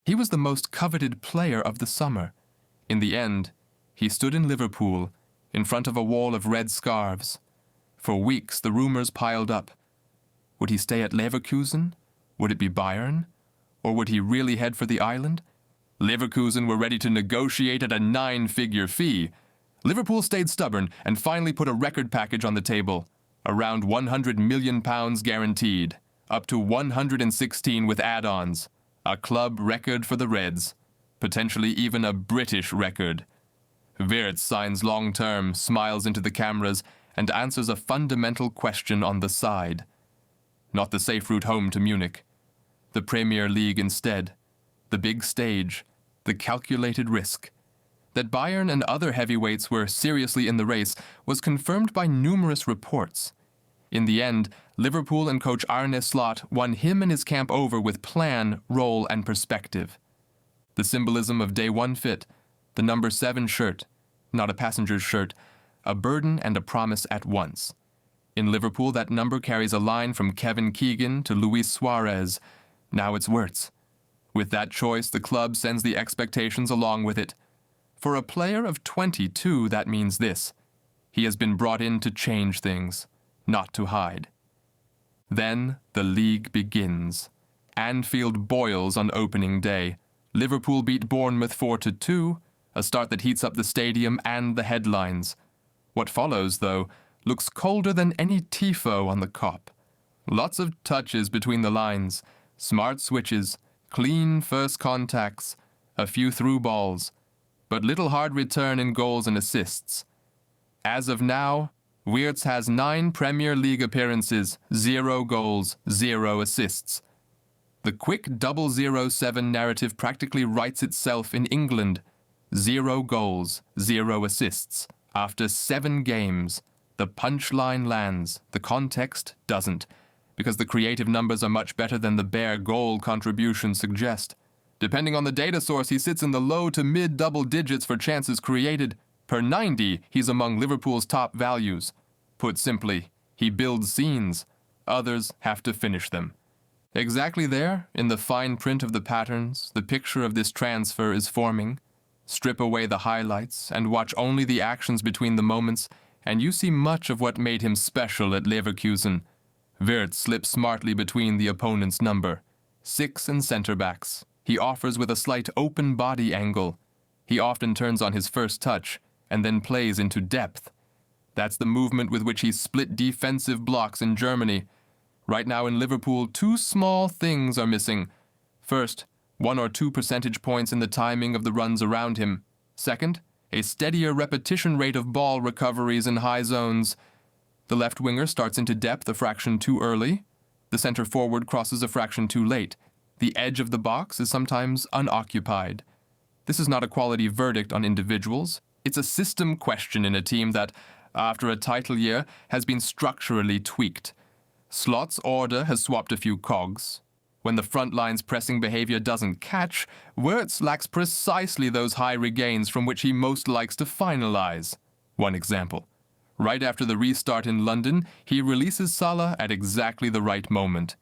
He was the most coveted player of the summer. In the end, he stood in Liverpool, in front of a wall of red scarves. For weeks, the rumors piled up. Would he stay at Leverkusen? Would it be Bayern? Or would he really head for the island? Leverkusen were ready to negotiate at a 9-figure fee. Liverpool stayed stubborn and finally put a record package on the table. Around £100 million guaranteed, up to 116 with add-ons. A club record for the Reds, potentially even a British record. Wirtz signs long-term, smiles into the cameras, and answers a fundamental question on the side. Not the safe route home to Munich. The Premier League instead. The big stage. The calculated risk. That Bayern and other heavyweights were seriously in the race was confirmed by numerous reports. In the end, Liverpool and coach Arne Slot won him and his camp over with plan, role, and perspective. The symbolism of day one fit, the number 7 shirt, not a passenger's shirt, a burden and a promise at once. In Liverpool, that number carries a line from Kevin Keegan to Luis Suarez. Now it's Wirtz. With that choice, the club sends the expectations along with it. For a player of 22, that means this. He has been brought in to change things, not to hide. Then the league begins. Anfield boils on opening day. Liverpool beat Bournemouth 4-2, a start that heats up the stadium and the headlines. What follows, though, looks colder than any tifo on the Kop. Lots of touches between the lines, smart switches, clean first contacts, a few through balls, but little hard return in goals and assists. As of now, Wirtz has 9 Premier League appearances, 0 goals, 0 assists. The quick 007 narrative practically writes itself in England. 0 goals, 0 assists. After 7 games, the punchline lands, the context doesn't, because the creative numbers are much better than the bare goal contributions suggest. Depending on the data source, he sits in the low to mid double digits for chances created. Per 90, he's among Liverpool's top values. Put simply, he builds scenes. Others have to finish them. Exactly there, in the fine print of the patterns, the picture of this transfer is forming. Strip away the highlights and watch only the actions between the moments, and you see much of what made him special at Leverkusen. Wirtz slips smartly between the opponent's number. 6 and centre-backs. He offers with a slight open body angle. He often turns on his first touch, and then plays into depth. That's the movement with which he split defensive blocks in Germany. Right now in Liverpool, 2 small things are missing. First, 1 or 2 percentage points in the timing of the runs around him. Second, a steadier repetition rate of ball recoveries in high zones. The left winger starts into depth a fraction too early. The center forward crosses a fraction too late. The edge of the box is sometimes unoccupied. This is not a quality verdict on individuals. It's a system question in a team that, after a title year, has been structurally tweaked. Slot's order has swapped a few cogs. When the front line's pressing behavior doesn't catch, Wirtz lacks precisely those high regains from which he most likes to finalize. One example. Right after the restart in London, he releases Salah at exactly the right moment.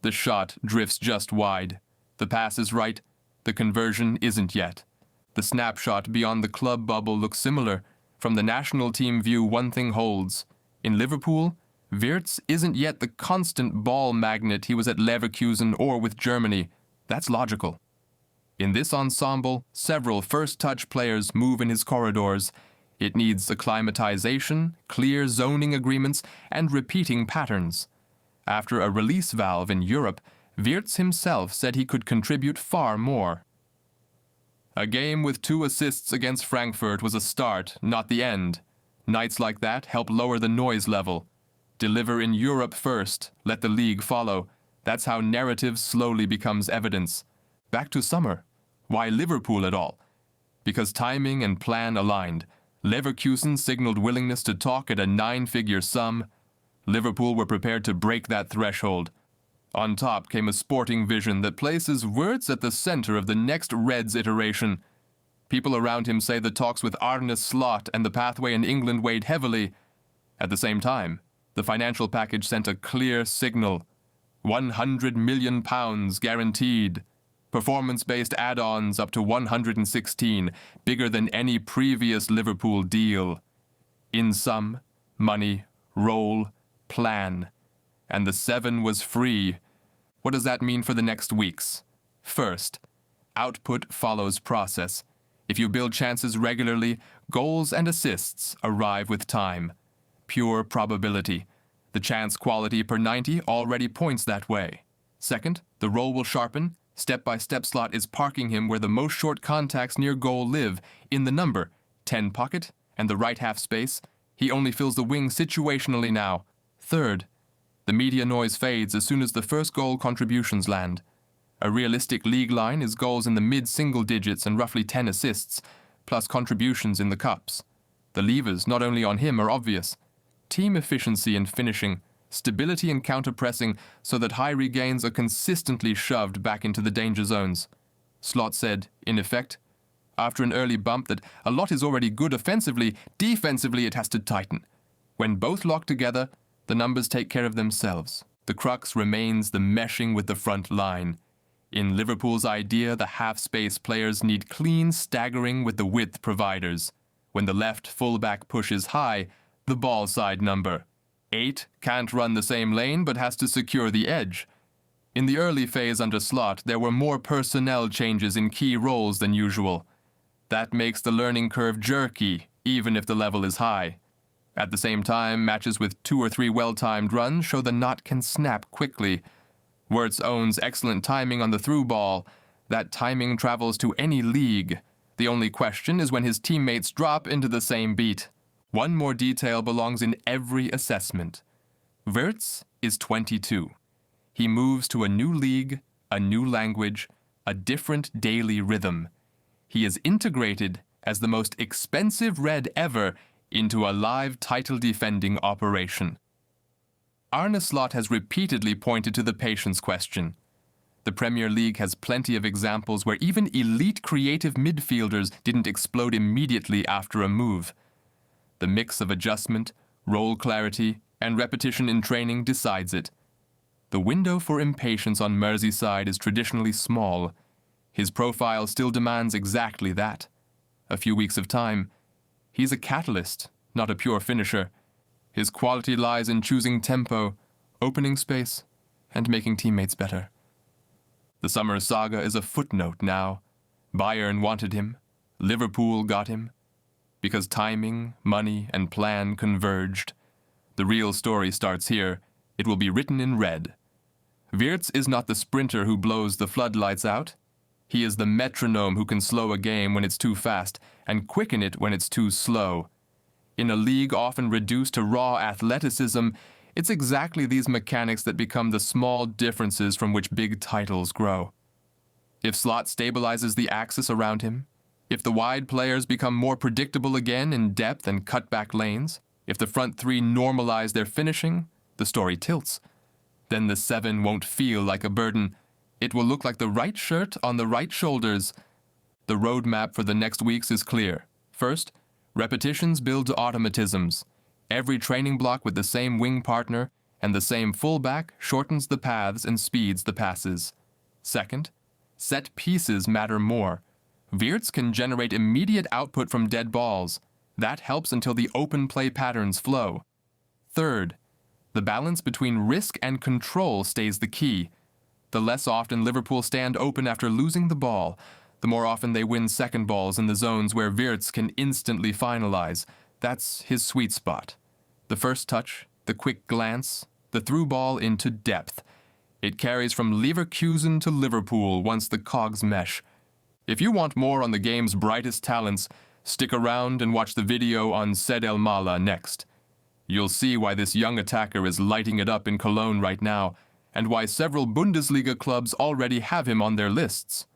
The shot drifts just wide. The pass is right. The conversion isn't yet. The snapshot beyond the club bubble looks similar. From the national team view, one thing holds. In Liverpool, Wirtz isn't yet the constant ball magnet he was at Leverkusen or with Germany. That's logical. In this ensemble, several first-touch players move in his corridors. It needs acclimatization, clear zoning agreements, and repeating patterns. After a release valve in Europe, Wirtz himself said he could contribute far more. A game with 2 assists against Frankfurt was a start, not the end. Nights like that help lower the noise level. Deliver in Europe first, let the league follow. That's how narrative slowly becomes evidence. Back to summer. Why Liverpool at all? Because timing and plan aligned. Leverkusen signaled willingness to talk at a 9-figure sum. Liverpool were prepared to break that threshold. On top came a sporting vision that places Wirtz at the center of the next Reds iteration. People around him say the talks with Arne Slot and the pathway in England weighed heavily. At the same time, the financial package sent a clear signal. £100 million guaranteed. performance-based add-ons up to 116, bigger than any previous Liverpool deal. In sum, money, role, plan. And the 7 was free. What does that mean for the next weeks? First, output follows process. If you build chances regularly, goals and assists arrive with time. Pure probability. The chance quality per 90 already points that way. Second, the role will sharpen. Step-by-step slot is parking him where the most short contacts near goal live, in the number 10 pocket and the right half space. He only fills the wing situationally now. Third, the media noise fades as soon as the first goal contributions land. A realistic league line is goals in the mid-single digits and roughly 10 assists, plus contributions in the cups. The levers, not only on him, are obvious. Team efficiency and finishing, stability and counter-pressing so that high regains are consistently shoved back into the danger zones. Slot said, in effect, after an early bump, that a lot is already good offensively, defensively it has to tighten. When both lock together, the numbers take care of themselves. The crux remains the meshing with the front line. In Liverpool's idea, the half-space players need clean staggering with the width providers. When the left fullback pushes high, the ball side number. 8 can't run the same lane but has to secure the edge. In the early phase under Slot, there were more personnel changes in key roles than usual. That makes the learning curve jerky, even if the level is high. At the same time, matches with 2 or 3 well-timed runs show the knot can snap quickly. Wirtz owns excellent timing on the through ball. That timing travels to any league. The only question is when his teammates drop into the same beat. One more detail belongs in every assessment. Wirtz is 22. He moves to a new league, a new language, a different daily rhythm. He is integrated as the most expensive red ever into a live title-defending operation. Arne Slot has repeatedly pointed to the patience question. The Premier League has plenty of examples where even elite creative midfielders didn't explode immediately after a move. The mix of adjustment, role clarity, and repetition in training decides it. The window for impatience on Merseyside is traditionally small. His profile still demands exactly that. A few weeks of time. He's a catalyst, not a pure finisher. His quality lies in choosing tempo, opening space, and making teammates better. The summer saga is a footnote now. Bayern wanted him. Liverpool got him. Because timing, money, and plan converged. The real story starts here. It will be written in red. Wirtz is not the sprinter who blows the floodlights out. He is the metronome who can slow a game when it's too fast and quicken it when it's too slow. In a league often reduced to raw athleticism, it's exactly these mechanics that become the small differences from which big titles grow. If Slot stabilizes the axis around him, if the wide players become more predictable again in depth and cutback lanes, if the front 3 normalize their finishing, the story tilts. Then the 7 won't feel like a burden. It will look like the right shirt on the right shoulders. The roadmap for the next weeks is clear. First, repetitions build automatisms. Every training block with the same wing partner and the same fullback shortens the paths and speeds the passes. Second, set pieces matter more. Wirtz can generate immediate output from dead balls. That helps until the open play patterns flow. Third, the balance between risk and control stays the key. The less often Liverpool stand open after losing the ball, the more often they win second balls in the zones where Wirtz can instantly finalize. That's his sweet spot. The first touch, the quick glance, the through ball into depth. It carries from Leverkusen to Liverpool once the cogs mesh. If you want more on the game's brightest talents, stick around and watch the video on Said El Mala next. You'll see why this young attacker is lighting it up in Cologne right now, and why several Bundesliga clubs already have him on their lists.